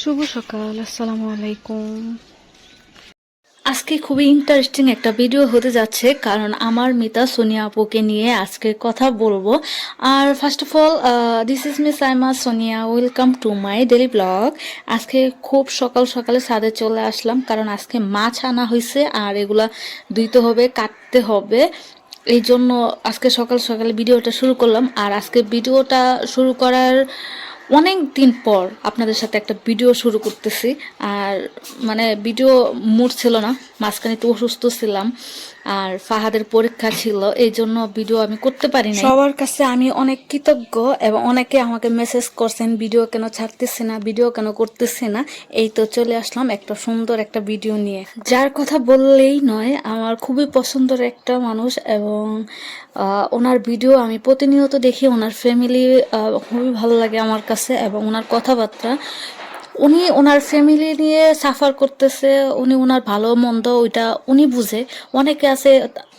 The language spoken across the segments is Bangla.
শুভ সকাল, আসসালামু আলাইকুম। আজকে খুবই ইন্টারেস্টিং একটা ভিডিও হতে যাচ্ছে, কারণ আমার মিতা সোনিয়া আপুকে নিয়ে আজকে কথা বলবো। আর first of all, this is miss Saima Sonia, welcome to my daily blog. আজকে খুব সকাল সকালে ছাদে চলে আসলাম, কারণ আজকে মাছ আনা হয়েছে আর এগুলা ধুইতে হবে, কাটতে হবে। এই জন্য আজকে সকাল সকালে ভিডিওটা শুরু করলাম। আর আজকে ভিডিওটা শুরু করার অনেক দিন পর আপনাদের সাথে একটা ভিডিও শুরু করতেছি। আর মানে ভিডিও মুড ছিল না, মাঝখানে একটু অসুস্থ ছিলাম আর ফাহাদের পরীক্ষা ছিল, এই জন্য ভিডিও আমি করতে পারি না। সবার কাছে আমি অনেক কৃতজ্ঞ, এবং অনেকে আমাকে মেসেজ করছেন ভিডিও কেন ছাড়তেছি না, ভিডিও কেন করতেছি না। এই তো চলে আসলাম একটা সুন্দর একটা ভিডিও নিয়ে, যার কথা বললেই নয়, আমার খুবই পছন্দের একটা মানুষ। এবং ওনার ভিডিও আমি প্রতিনিয়ত দেখি, ওনার ফ্যামিলি খুবই ভালো লাগে আমার কাছে, এবং ওনার কথাবার্তা, উনি ওনার ফ্যামিলি নিয়ে সাফার করতেছে, উনি ওনার ভালো মন্দ ওইটা উনি বুঝে। অনেকে আছে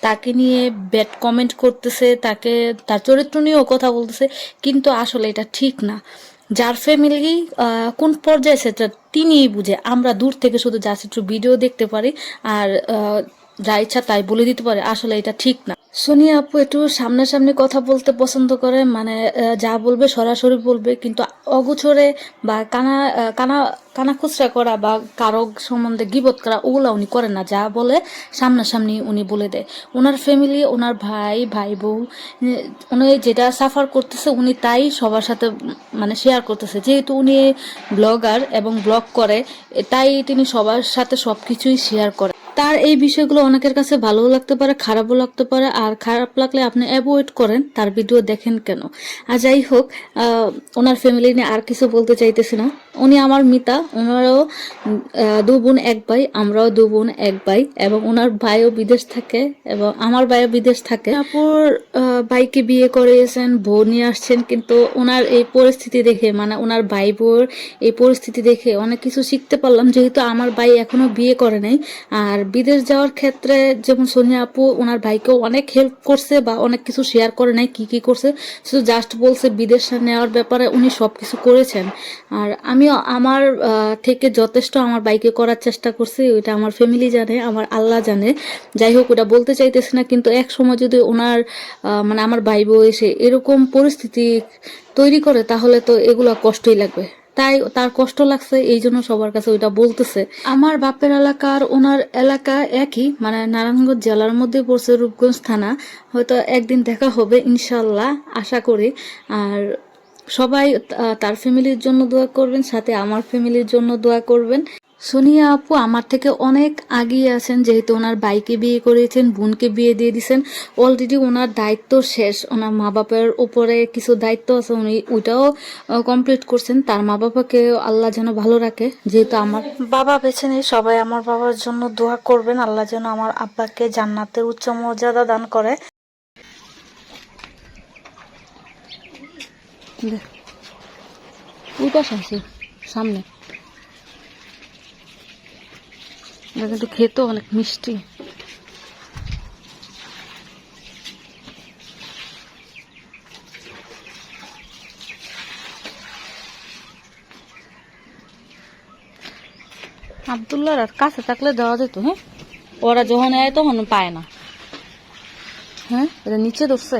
তাকে নিয়ে ব্যাড কমেন্ট করতেছে, তাকে তার চরিত্র নিয়েও কথা বলতেছে, কিন্তু আসলে এটা ঠিক না। যার ফ্যামিলি কোন পর্যায়ে সেটা তিনিই বুঝে। আমরা দূর থেকে শুধু জাস্ট একটু ভিডিও দেখতে পারি আর যা ইচ্ছা তাই বলে দিতে পারে, আসলে এটা ঠিক না। সোনিয়া আপু একটু সামনাসামনি কথা বলতে পছন্দ করে, মানে যা বলবে সরাসরি বলবে, কিন্তু অগোছরে বা কানা কানা খুচরা করা বা কারো সম্বন্ধে গিবত করা ওগুলা উনি করেন না। যা বলে সামনাসামনি উনি বলে দেয়। ওনার ফ্যামিলি, ওনার ভাই বউ, উনি যেটা সাফার করতেছে উনি তাই সবার সাথে মানে শেয়ার করতেছে। যেহেতু উনি ব্লগার এবং ব্লগ করে, তাই তিনি সবার সাথে সবকিছুই শেয়ার করে। তার এই বিষয়গুলো অনেকের কাছে ভালোও লাগতে পারে, খারাপও লাগতে পারে। আর খারাপ লাগলে আপনি অ্যাভয়েড করেন, তার ভিডিও দেখেন কেন। আর যাই হোক, ওনার ফ্যামিলি নিয়ে আর কিছু বলতে চাইতেছি না। উনি আমার মিতা, ওনারও 2 বোন 1 ভাই, আমরাও 2 বোন 1 ভাই, এবং ওনার ভাইও বিদেশ থাকে এবং আমার ভাইও বিদেশ থাকে। তারপর ভাইকে বিয়ে করিয়েছেন, বউ নিয়ে আসছেন, কিন্তু ওনার এই পরিস্থিতি দেখে, মানে ওনার ভাই বউর এই পরিস্থিতি দেখে অনেক কিছু শিখতে পারলাম। যেহেতু আমার ভাই এখনো বিয়ে করে নাই, আর বিদেশ যাওয়ার ক্ষেত্রে যেমন সোনিয়া আপু ওনার ভাইকেও অনেক হেল্প করছে বা অনেক কিছু শেয়ার করে নাই কি কি করছে, শুধু জাস্ট বলছে বিদেশ নেওয়ার ব্যাপারে উনি সবকিছু করেছেন। আর আমিও আমার থেকে যথেষ্ট আমার ভাইকে করার চেষ্টা করছি, ওইটা আমার ফ্যামিলি জানে, আমার আল্লাহ জানে। যাই হোক, ওটা বলতে চাইতেছি না, কিন্তু এক সময় যদি ওনার মানে আমার ভাই বউ এসে এরকম পরিস্থিতি তৈরি করে, তাহলে তো এগুলো কষ্টই লাগবে। তাই তার কষ্ট লাগছে, এই জন্য সবার কাছে ওইটা বলতেছে। আমার বাপের এলাকা আর ওনার এলাকা একই, মানে নারায়ণগঞ্জ জেলার মধ্যে পড়ছে, রূপগঞ্জ থানা। হয়তো একদিন দেখা হবে ইনশাল্লাহ, আশা করি। আর সবাই তার ফ্যামিলির জন্য দোয়া করবেন, সাথে আমার ফ্যামিলির জন্য দোয়া করবেন। সোনিয়া আপু আমার থেকে অনেক আগিয়ে আছেন, যেহেতু ওনার ভাইকে বিয়ে করিয়েছেন, বোনকে বিয়ে দিয়ে দিয়েছেন। অলরেডি ওনার দায়িত্ব শেষ, ওনার মা বাবার উপরে কিছু দায়িত্ব আছে, উনি ওইটাও কমপ্লিট করছেন। তার মা বাবাকে আল্লাহ যেন ভালো রাখে। যেহেতু আমার বাবা বেছে নেই, সবাই আমার বাবার জন্য দোয়া করবেন, আল্লাহ যেন আমার আব্বাকে জান্নাতের উচ্চ মর্যাদা দান করে। ওই পাশে আছে সামনে, কিন্তু খেতেও অনেক মিষ্টি। আবদুল্লাহর আর কাছে থাকলে দেওয়া যেত। হ্যাঁ, ওরা যখন এয় তখন পায় না। হ্যাঁ, এটা নিচে ধরছে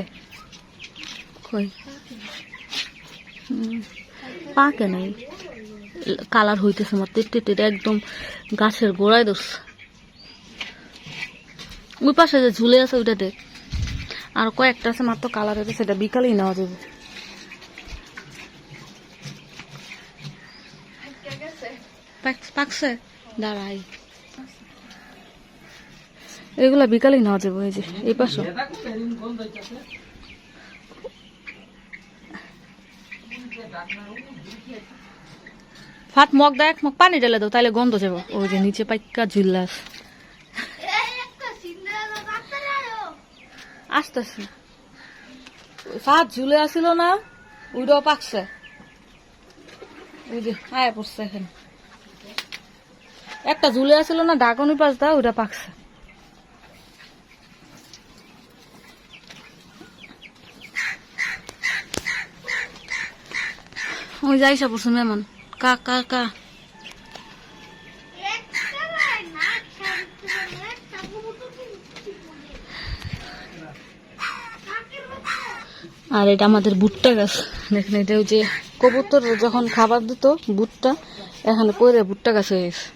কই পাকে নাই, কালার হইতেছে আমার টেটে একদম গাছের গোড়ায় ধরছে। ওই পাশে যে ঝুলে আছে ওইটা দেখ, আর কয়েকটা আছে মাত্র কালার হয়েছে, সেটা বিকালেই নেওয়া যাবে। পাকছে, দাঁড়াই, এগুলা বিকালেই নেওয়া যাবে। এই যে এই পাশে ফাট মগ দেখ, মগ পানি ঢেলে দাও, তাইলে গন্ধ যাবো। ওই যে নিচে পাইকা ঝুল্লাস আসতেছে, ফাট ঝুলে আসিল না, ওইটাও পাকছে। ওই যে আয় পড়ছে এখানে, একটা ঝুলে আসিল না ঢাকনি পাশ দা, ওইটা পাকছে। ওই যাইসা পড়ছে মেমন, কা কা কা আর এটা আমাদের ভুট্টা গাছ দেখেন, এটা ওই যে কবুতর যখন খাবার দিত ভুট্টা, এখানে পরে ভুট্টা গাছ হয়ে গেছে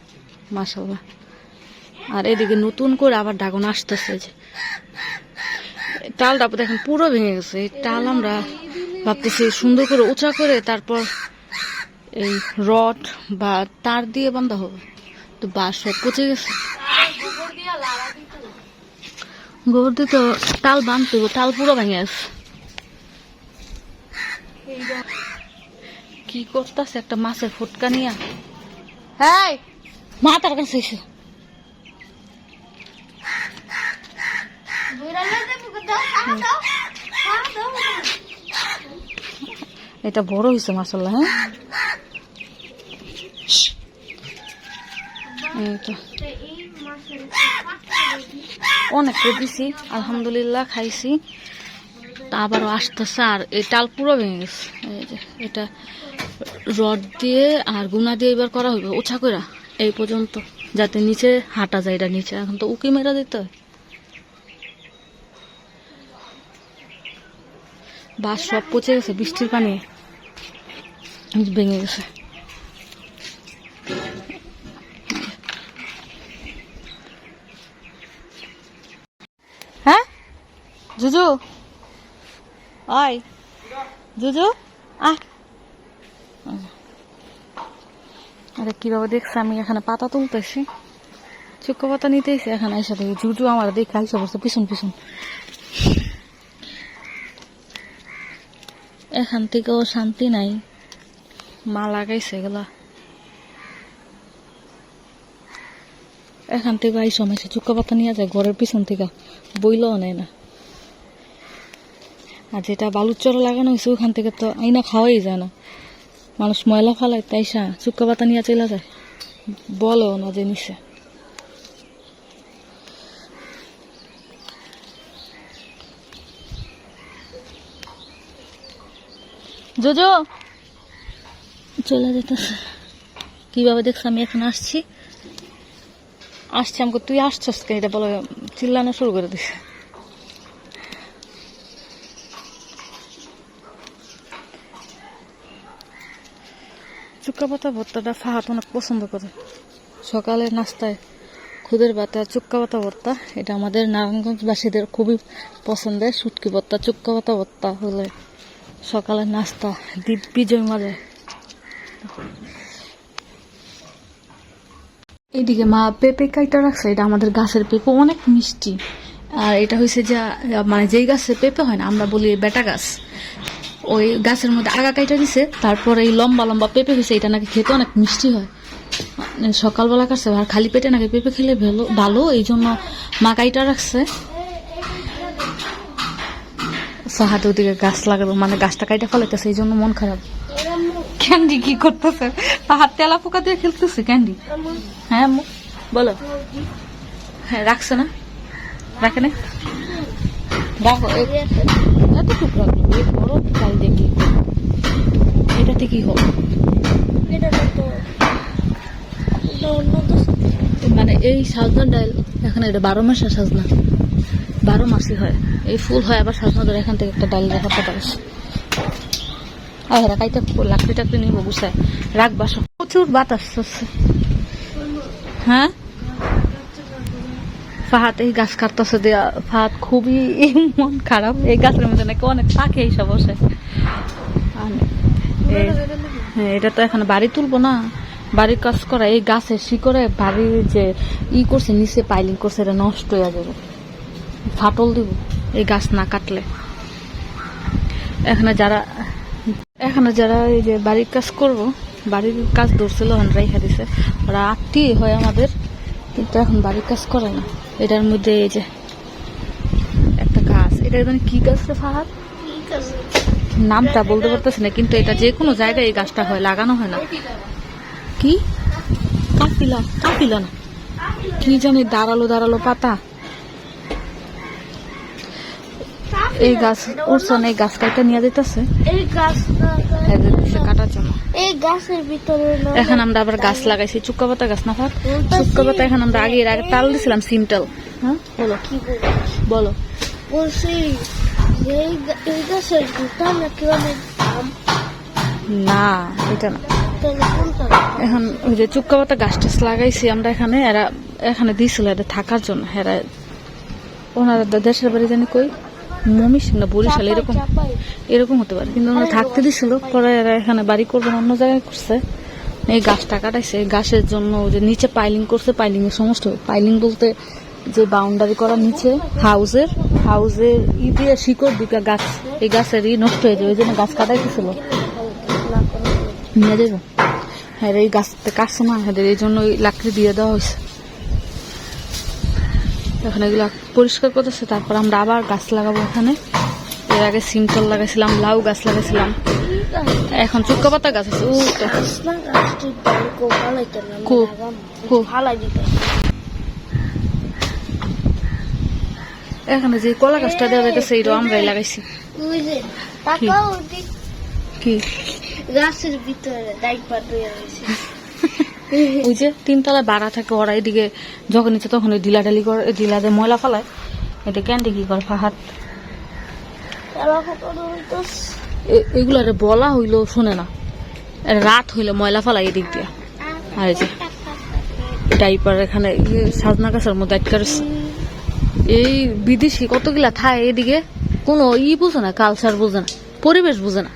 মাশাআল্লাহ। আর এদিকে নতুন করে আবার ড্রাগন আসতেছে, যে টালটা দেখেন পুরো ভেঙে গেছে। এই টাল আমরা ভাবতেছি সুন্দর করে উঁচা করে তারপর এই রড বা তার দিয়ে বাঁধা হবে, তো বাঁশ সব পচে গেছে। গোবর দিয়ে তো টাল বাঁধতে হবে, টাল পুরো ভেঙে গেছে। কি করতেছে একটা মাছের ফুটকা নিয়ে, হ্যাঁ মাথার কাছে এসে এটা বড় হয়েছে মাশাআল্লাহ। হ্যাঁ এইটা অনেক দিছি আলহামদুলিল্লাহ, খাইছি। তা আবারও আসতেছে, আর এই টাল পুরো ভেঙে গেছে। এই যে এটা রড দিয়ে আর গুনা দিয়ে এবার করা হবে উঁচা করে এই পর্যন্ত, যাতে নিচে হাঁটা যায়। এটা নিচে এখন তো উকি মেরা দিতে হয়। বাস সব পচে গেছে, বৃষ্টির পানি ভেঙে গেছে। হ্যাঁ জুজু, ওই জুজু আয়। আরে কিভাবে দেখছে আমি এখানে পাতা তুলতেছি, চুক্কা পাতা নিতেছি, এখানে আইসা দেখি জুজু আমার দেখে আইসা বসে পিছন পিছন। এখান থেকেও শান্তি নাই, মা লাগাইছে এগুলা। এখান থেকে আইসা মাইসে চুক্কা পাতা নিয়ে যায় ঘরের পিছন থেকে, বইলেও নেয় না। আর যেটা বালুর চড়া লাগানো হয়েছে ওখান থেকে তো আইনা খাওয়াই যায় না, মানুষ ময়লা ফালায়, তাইসা চুক্কা পাতা নিয়ে চলে যায়, বলেও না যে নিছে। জোজো চলে যেতেছে, কিভাবে দেখছ আমি এখন আসছি আমাকে তুই আসছস কে এটা বলে চিল্লানো শুরু করে দিছে। চুক্কা পাতা ভর্তাটা ফাহাত অনেক পছন্দ করে, সকালের নাস্তায় খুদের ভাতে চুক্কা পাতা ভর্তা, এটা আমাদের নারায়ণগঞ্জবাসীদের খুবই পছন্দের। শুটকি ভর্তা চুক্কা পাতা ভর্তা হলে সকালের নাস্তা দিগ্বিজয় মজা। এইদিকে মা পেঁপে কাইটা রাখছে, এটা আমাদের গাছের পেঁপে অনেক মিষ্টি। আর এটা হয়েছে যে মানে যেই গাছের পেঁপে হয় না, আমরা বলি বেটা গাছ, ওই গাছের মধ্যে আগা কাইটা দিছে, তারপরে এই লম্বা লম্বা পেঁপে হয়েছে, এটা নাকি খেতে অনেক মিষ্টি হয়। সকালবেলা কাটছে, আর খালি পেটে নাকি পেঁপে খেলে ভালো, এই জন্য মা কাইটা রাখছে। ফাহাদ ওদিকে গাছ লাগালো, মানে গাছটা কাইটা ফেলাইতেছে, এই জন্য মন খারাপ। ক্যান্ডি কি করতেছে? ফাহাদ তেলা পোকা দিয়ে খেলতেছে ক্যান্ডি। হ্যাঁ বলো, হ্যাঁ রাখছে না, রাখে না, রাখো এতটুকু রাখলো, এই বড় ডাল দিয়ে কি এটাতে কি হবে? মানে এই সাজনা ডাল এখানে এটা 12 মাসের সাজনা, 12 মাসই হয়, এই ফুল হয় আবার সাজনা ধরে। এখান থেকে একটা ডাল রাখতে পারিস, আর কাইটা লাকড়ি টাকড়ি নিবো গুছায় রাখবা। প্রচুর বাতাস আসছে। হ্যাঁ ফাহাদ এই গাছ কাটতেছে দেয়া, ফাহাদ খুবই মন খারাপ। এই গাছের মধ্যে নাকি অনেক পাখি এইসব বসে। হ্যাঁ এটা তো এখানে বাড়ি তুলবো না, বাড়ির কাজ করা। এই গাছের শিকড়ে বাড়ির যে করছে নিচে পাইলিং করছে, এটা নষ্ট হয়ে যাবে, ফাটল দিব এই গাছ না কাটলে। এখানে যারা এই যে বাড়ির কাজ করব, বাড়ির কাজ ধরছিল রাইখা দিছে, ওরা আত্মীয় হয় আমাদের, কিন্তু এখন বাড়ির কাজ করে না। এটার মধ্যে এই যে একটা গাছ, এটা কি গাছ রে ফাহাদ? নামটা বলতে পারতেছি না, কিন্তু এটা যে কোনো জায়গায় এই গাছটা হয়, লাগানো হয় না। কি কাপিলা না কি জানি, দাঁড়ালো পাতা। এই গাছ উঠছে না, এই গাছ কাটা নিয়ে যেতেছে কাটার জন্য। এই গাছের ভিতরে এখন আমরা আবার গাছ লাগাইছি, চুক্কা পাতা গাছ না ফাট, চুক্কা পাতা এখন আমরা আগে তাল দিছিলাম সিমটাল। হ্যাঁ বলো, কি বলো? বলছি না এটা না, এখন ওই যে চুক্কা পাতা গাছ টাছ লাগাইছি আমরা এখানে, এরা এখানে দিয়েছিল এটা থাকার জন্য। এরা ওনারা দেশের বাড়ি জানি কই মমিসিং না বরিশাল এরকম এরকম হতে পারে, কিন্তু ওনারা থাকতে দিছিল। পরে এরা এখানে বাড়ি করবে না, অন্য জায়গায় করছে। এই গাছটা কাটাইছে, এই গাছের জন্য যে নিচে পাইলিং করছে, পাইলিং এর সমস্যা। পাইলিং বলতে যে বাউন্ডারি করা নিচে হাউজের ই দিয়ে শিকড় দুটা গাছ, এই গাছের ই নষ্ট হয়ে যায়, ওই জন্য গাছ কাটাইতেছিল। নিয়ে যাবো হ্যাঁ, এই গাছটা কাটছে না, হ্যাঁ এই জন্য ওই লাকড়ি দিয়ে দেওয়া হয়েছে। এখন এগুলো পরিষ্কার করতেছে, তারপর আমরা আবার গাছ লাগাবো এখানে। এর আগে সিমটল লাগাইছিলাম, লাউ গাছ লাগাইছিলাম, এখন চুক্কা পাতা গাছ আছে। এখানে যে কলা গাছটা দেওয়া যাইতেছে এইটা আমরাই লাগাইছি। কি গাছের ভিতরে ওই যে তিনতলা বাড়া থাকে, ওরা এদিকে যখন নিচে তখন ঢিলাঢালি করে, ঢিলাতে ময়লা ফালায়। এটা ক্যান্ডি কি করে ফাহাত এগুলো বলা হইলো শোনে না, রাত হইলে ময়লা ফালাই এদিক দিয়ে। আর এই যে ডাইপার এখানে সাজনা গাছের মধ্যে আটকা রয়েছে। এই বিদেশি কতগুলা থায় এদিকে, কোনো বুঝে না, কালচার বুঝে না, পরিবেশ বুঝে না।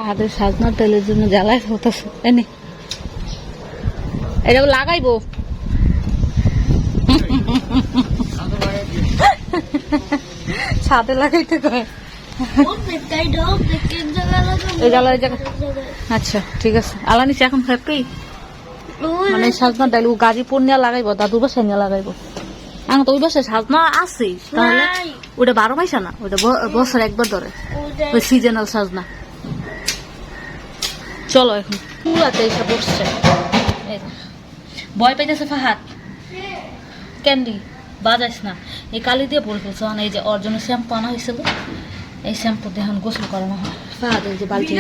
হাতের সাজনার তেলের জন্য জ্বালায় হতেছে, এনে এটা লাগাইবো। ছাদে লাগাইতে কয়। আচ্ছা ঠিক আছে, আলানিছে এখন ফ্যাক্টরি মানে সাজনা ডাইল গাজীপুর নিয়ে লাগাইবো, দাদুর বাসায় নিয়ে লাগাইবো। এখন তো ওই বাসায় সাজনা আছে, তাহলে ওটা 12 মাসা না, ওটা বছর একবার ধরে, ওই সিজনাল সাজনা। চলো এখন পুরাতে এসে বসছে, ভয় পাইতেছে ফাহাদ। ক্যান্ডি বাজাইস না, এই কালি দিয়ে পড়ে ফেলছে। এই যে ওর জন্য শ্যাম্পু আনা হয়েছিল, এই শ্যাম্পু দিয়ে এখন গোসল করানো হয়। ফাহাদ এই যে বালতি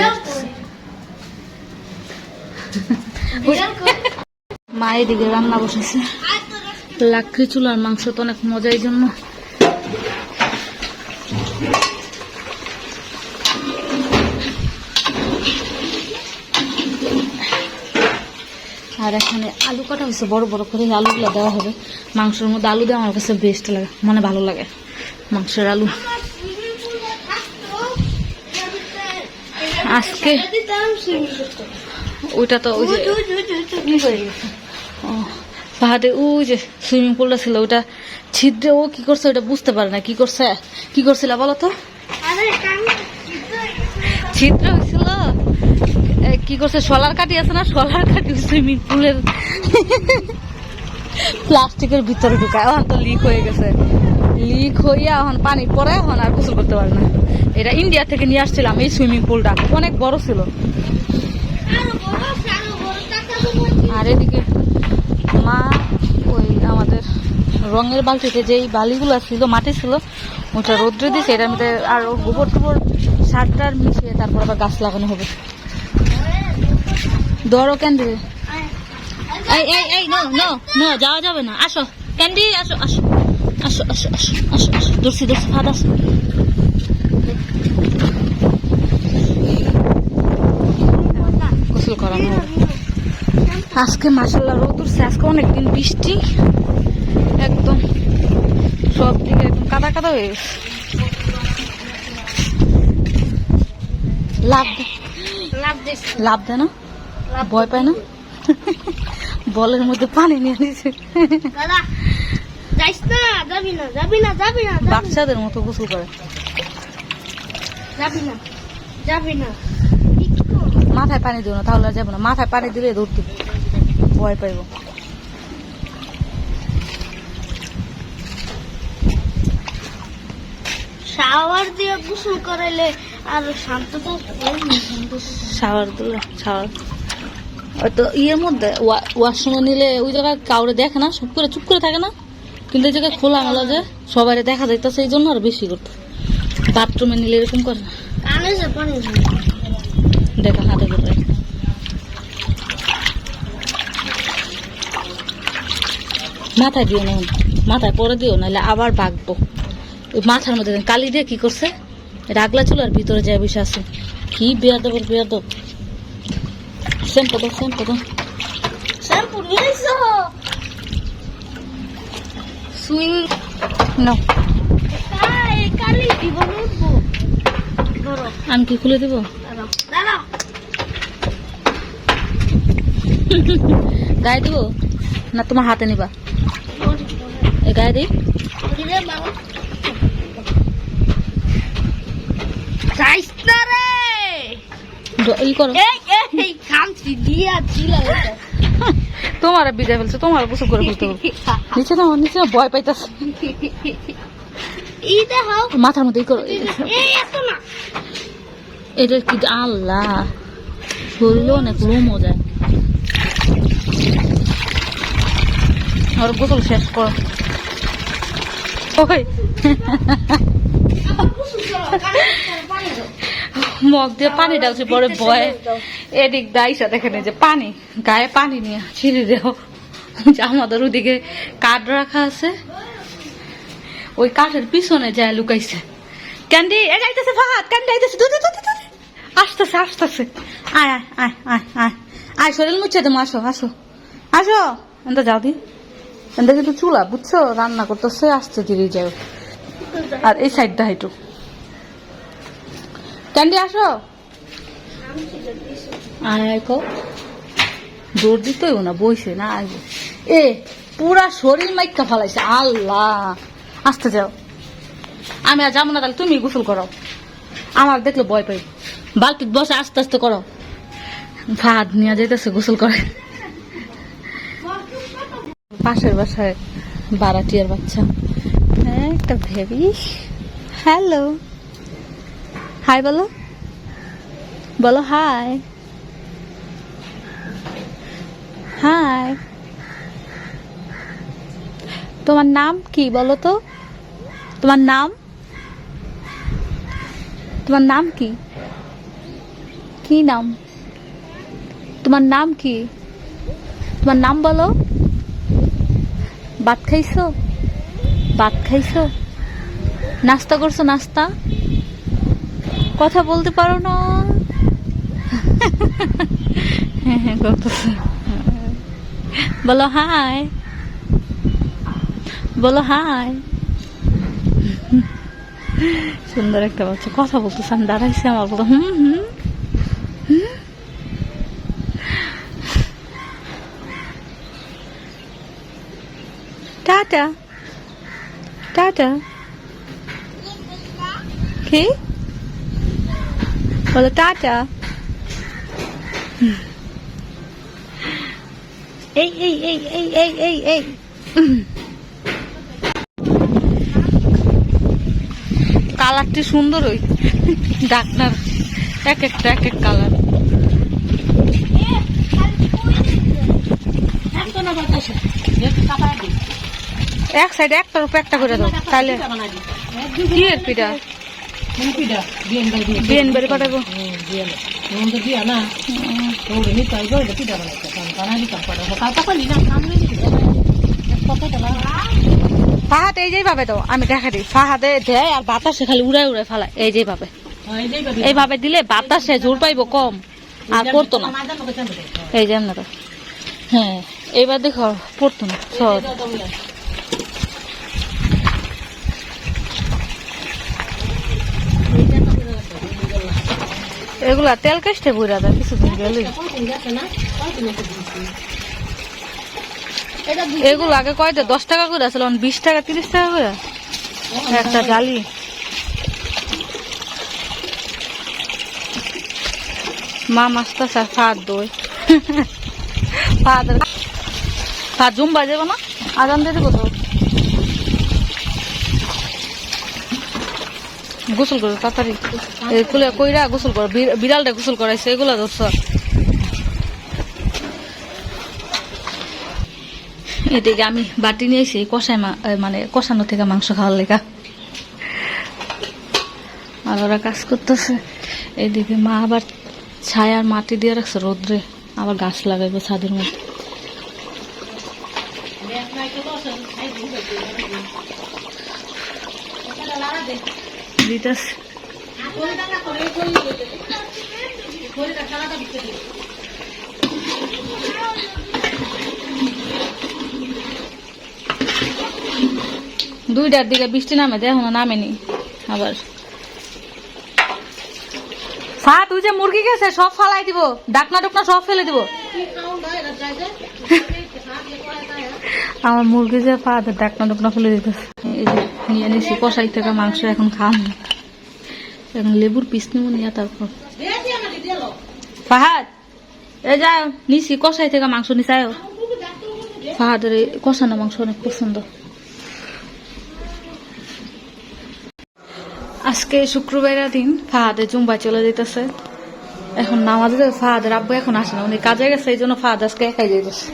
মা এদিকে রান্না বসেছে, লাকড়ি চুলার মাংস তো অনেক মজা, এই জন্য আর এখানে আলু কাটা হয়েছে, বড় বড় করে আলুগুলো দেওয়া হবে। মাংসের মধ্যে আলু দেওয়া আমার কাছে বেস্ট লাগে, মানে ভালো লাগে মাংসের আলু। আজকে ওইটা তো ওই যে পাহাড়ে ওই যে সুইমিং পুলটা ছিল, ওইটা ছিদ্রে ও কি করছে ওইটা বুঝতে পারে না কি করছে। কি করছিল বলো তো? ছিদ্র হয়েছিল, কি করছে সোলার কাঠি আছে না, সোলার কাঠি সুইমিং পুলের প্লাস্টিকের ভিতরে ঢুকায়। এখন তো লিক হয়ে গেছে, লিক হইয়া এখন পানি পরে এখন আর গোসল করতে পারে না। এটা ইন্ডিয়া থেকে নিয়ে আসছিলাম, এই সুইমিং পুলটা অনেক বড় ছিল। আর এদিকে মা ওই আমাদের রঙের বালতিতে যেই বালিগুলো ছিল, মাটি ছিল, ওটা রোদ্রে দিয়েছে। এটার মধ্যে আর গোবর টোবর সার টার মিশিয়ে তারপর আবার গাছ লাগানো হবে। ধরো ক্যান্ডি, এই এই এই নো নো নো, যাওয়া যাবে না, আসো ক্যান্ডি, আসো আসো আসো আসো আসো আসো আসো, ধরছি ধরছি, ফাদ আসো। গোসল করানো হবে আজকে। মাশাআল্লাহ রোদ উঠছে আজকে, অনেকদিন বৃষ্টি, একদম সব দিকে একদম কাদা কাদা হয়ে গেছে। লাভ দেয় না, ভয় পায় না, বলের মধ্যে পানি নিয়ে নিয়েছে। বাচ্চাদের মতো গোসল করে, মাথায় পানি দিও না, তাহলে যাবো না। মাথায় পানি দিলে ধরতে ভয় পাইব। শাওয়ার দিয়ে গোসল করাইলে আর শান্ত থাকবে। শাওয়ার দিলে শাওয়ার হয়তো ইয়ের মধ্যে ওয়াশরুমে নিলে ওই জায়গায় কাউরে দেখে না, চুপ করে থাকে না, কিন্তু এই জায়গায় খোলা মেলা যে সবাই দেখা যাইতেছে, এই জন্য আর বেশি করতে। বাথরুমে নিলে এরকম করে না, দেখা হাতে করে। মাথায় দিও না, মাথায় পরে দিও, নাহলে আবার বাগবো। ওই মাথার মধ্যে কালি দিয়ে কি করছে, রাগলা চুল আর ভিতরে যায় বসে আছে। কি বেয়াদবের বেয়াদব। শ্যাম্পু দাও, শ্যাম্পু দাও। শ্যাম্পু নিয়েছো? সুইং নাও। এই কালি দিব উঠবো। ধরো, আমি কি খুলে দেবো? দাঁড়াও দাঁড়াও। গায়ে দেবো না তোমার হাতে নিবা? এই গায়ে দিই। দিলে বাবা যাইস না রে। ই করো। এই খামছি দিয়া ছিল এটা। তোমার বিদায় ফেলছে, তোমার গোসল করে ফেলতে হবে। নিচে নাও, নিচে নাও, ভয় পাইতাছে। এই দেখো মাথার মধ্যে ই করো। এই এত না। এটা কি আল্লাহ, শরীরে অনেক লোমও যায়। আর গোসল শেষ করো। ওই মগ দিয়ে পানি ডালছে, পরে ভয়ে এদিক দাইসা দেখেন যে পানি গায়ে পানি নিয়ে ছিঁড়ে দেও। যে আমাদের ওদিকে কাঠ রাখা আছে, ওই কাঠের পিছনে যায় লুকাইছে। ক্যান্ডি এ যাইতেছে, ফাহাদ ক্যান্ডি আইতেছে, আসতেছে আসতেছে। আয় আয় আয় আয় আয় আয়, শরীর মুছে দেবো। আসো আসো আসো, এনটা যাও দি। এনটা কিন্তু চুলা বুঝছো, রান্না করতেছে, আসতে ধীরে যাও। আর এই সাইডটা হাইটু। ক্যান্ডি আসো। আয় আয় কো, দৌড় দিতেও না, বইছে না আইব। এ পুরা শরীর মাইকা ফালাইছে আল্লাহ। আসতে যাও, আমি আর যাবো না, তাহলে তুমি গোসল করো। আমার দেখলে ভয় পাই। বালতি বসে আস্তে আস্তে করো। ভাত নিয়ে যাইতেছে গোসল করে। পাশের বাসায় বারাটিয়ার বাচ্চা, হ্যাঁ একটা ভেবি। হ্যালো, হাই বলো, বলো হাই। হাই, তোমার নাম কি বলো তো? তোমার নাম, তোমার নাম কি? কি নাম তোমার? নাম কি তোমার? নাম বলো। ভাত খাইছো? ভাত খাইছো? নাস্তা করছো? নাস্তা? কথা বলতে পারো না? হ্যাঁ হ্যাঁ করতেছে। বলো হাই, বলো হাই। সুন্দর একটা বাচ্চা, কথা বলতেছে। আমি দাঁড়াইছি, আমার বলো হুম হুম হুম। Tata tata. কি বলো? টাটা। এই এই এই এই এই এই এই কালারটি সুন্দর। ওই ডাক্তার এক একটা এক এক কালার। এক সাইডে একটার উপর একটা করে দাও, তাহলে কি এর পিঠা বিয়েন বাড়ি পাঠাবো। ফাহাদ এই যেই ভাবে তো আমি দেখা দিই, ফাহাদে দেয় আর বাতাসে খালি উড়াই উড়াই ফালায়। এই যেই ভাবে, এইভাবে দিলে বাতাসে জোর পাইবো কম, আর পড়তো না। এই যে এমনি তো, হ্যাঁ এইবার দেখো পড়তো না সহজ। এগুলা তেল কাস্টে বইরা দেয় কিছুদিন গেলে। এগুলো আগে কয়টা 10 টাকা করে আসলে, 20 টাকা 30 টাকা করে একটা ডালি। মা মাছটা স্যার ফাঁদ দই ফাঁদ জুম বাজে না, আজান দিয়ে দেবো তো। গোসল করো তাড়াতাড়ি, এগুলো কইরা গোসল করো। বিড়ালটা গোসল করাইছে, এগুলো ধরছ। এদিকে আমি বাটি নিয়ে এসে কষাই মানে কষানো থেকে মাংস খাওয়ার লেখা, আর ওরা কাজ করতেছে। এইদিকে মা আবার ছায়ার মাটি দিয়ে রাখছে রোদ্রে, আবার গাছ লাগাইবো ছাদের মধ্যে। দিতেছে। দুইটার দিকে বৃষ্টি নামে এখনো নামেনি আবার। তুই যে মুরগি গেছে সব ফালাই দিব, ডাকনা ডুকনা সব ফেলে দিব। আমার মুরগি যে ডাকনা ডুকনা ফেলে দিতেছে। এই যে নিয়ে নিছি কষাই থেকে মাংস, এখন খান এখন লেবুর পিস নিব নিয়ে তারপর ফাহাদ এ যা নিছি কষাই থেকে মাংস নিচায়। ফাহাদের এই কষানো মাংস অনেক পছন্দ। আজকে শুক্রবারের দিন ফাহাদের জুম্বাই চলে যেতেছে। এখন নামাজ ফাহাদের আব্বু এখন আসে না, উনি কাজে গেছে, এই জন্য ফাহাদ আজকে একাই যেতেছে।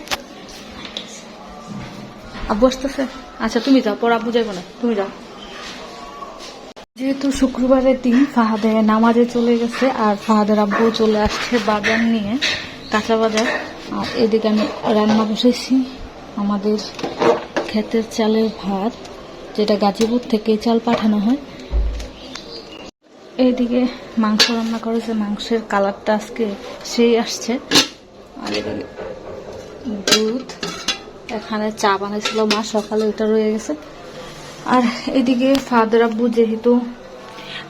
আব্বু আসতেছে? আচ্ছা তুমি যাও, পর আব্বু যাইব না, তুমি যাও। যেহেতু শুক্রবারের দিন ফাহাদে নামাজে চলে গেছে আর ফাহাদের আব্বু চলে আসছে বাজার নিয়ে, কাঁচা বাজার। আর এদিকে আমি রান্না বসেছি আমাদের ক্ষেতের চালের ভাত, যেটা গাজীপুর থেকে চাল পাঠানো হয়। এইদিকে মাংস রান্না করেছে, মাংসের কালারটা আজকে সেই আসছে। আর এদিকে দুধ, এখানে চা বানাইছিল মা সকালে, ওটা রয়ে গেছে। আর এদিকে ফাদার আব্বু যেহেতু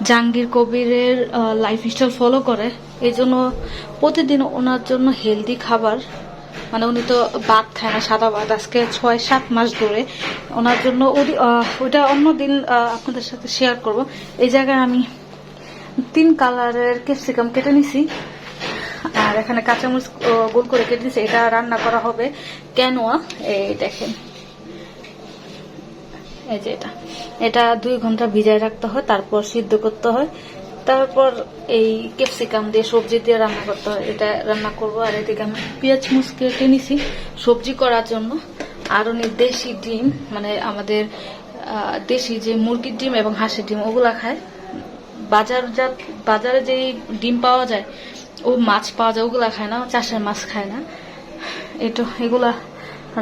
জাহাঙ্গীর কবিরের লাইফস্টাইল ফলো করে, এই জন্য প্রতিদিন ওনার জন্য হেলদি খাবার, মানে উনি তো ভাত খায় না, সাদা ভাত, আজকে 6-7 মাস ধরে ওনার জন্য ওইটা অন্যদিন আপনাদের সাথে শেয়ার করব। এই জায়গায় আমি 3 কালারের ক্যাপসিকাম কেটে নিছি, আর এখানে কাঁচামরিচ গোল করে কেটে দিয়েছি। এটা রান্না করা হবে কেনোয়া। এই দেখেন, এই যে এটা 2 ঘন্টা ভিজায় রাখতে হয়, তারপর সিদ্ধ করতে হয়, তারপর এই ক্যাপসিকাম দিয়ে সবজি দিয়ে রান্না করতে হয়। এটা রান্না করব। আর এদিকে আমি পেঁয়াজ মুচ কেটে নিছি সবজি করার জন্য। আর উনি দেশি ডিম, মানে আমাদের দেশি যে মুরগির ডিম এবং হাঁসের ডিম ওগুলা খায়। বাজারে যে ডিম পাওয়া যায়, ও মাছ পাওয়া যায়, ওগুলা খায় না, চাষের মাছ খায় না। এগুলা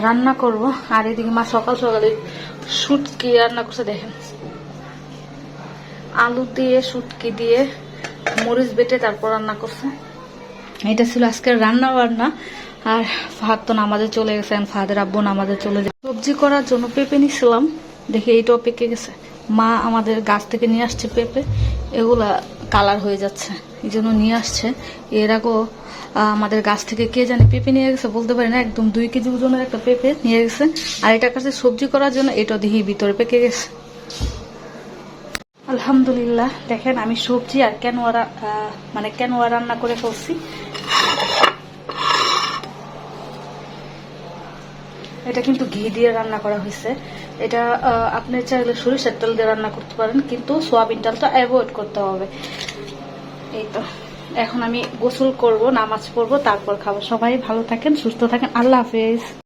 রান্না করব। আর এদিকে মা সকাল সকালে শুটকি রান্না করছে, দেখেন আলু দিয়ে শুটকি দিয়ে মরিচ বেটে তারপর রান্না করছে। এটা ছিল আজকের রান্না বান্না। আর ফাহাদ তো নামাজে চলে গেছে, ফাহাদের আব্বু নামাজে চলে যায়। সবজি করার জন্য পেঁপে নিছিলাম, দেখে এইটাও পেকে গেছে। মা আমাদের গাছ থেকে নিয়ে আসছে পেঁপে, এগুলা কালার হয়ে যাচ্ছে, এই জন্য নিয়ে আসছে। এর আগেও আমাদের গাছ থেকে কে জানি পেঁপে নিয়ে গেছে, বলতে পারি না, একদম 2 কেজি ওজনের একটা পেঁপে নিয়ে গেছে। আর এটার কাছে সবজি করার জন্য এটা দেখি ভিতরে পেকে গেছে। আলহামদুলিল্লাহ, দেখেন আমি সবজি আর কেনোয়া রান্না করে ফেলছি। এটা কিন্তু ঘি দিয়ে রান্না করা হয়েছে। এটা আপনি চাইলে সরিষার তেল দিয়ে রান্না করতে পারেন, কিন্তু সোয়াবিন তেলটা অ্যাভয়েড করতে হবে। এই তো এখন আমি গোসল করব, নামাজ পড়বো, তারপর খাবো। সবাই ভালো থাকেন, সুস্থ থাকেন, আল্লাহ হাফেজ।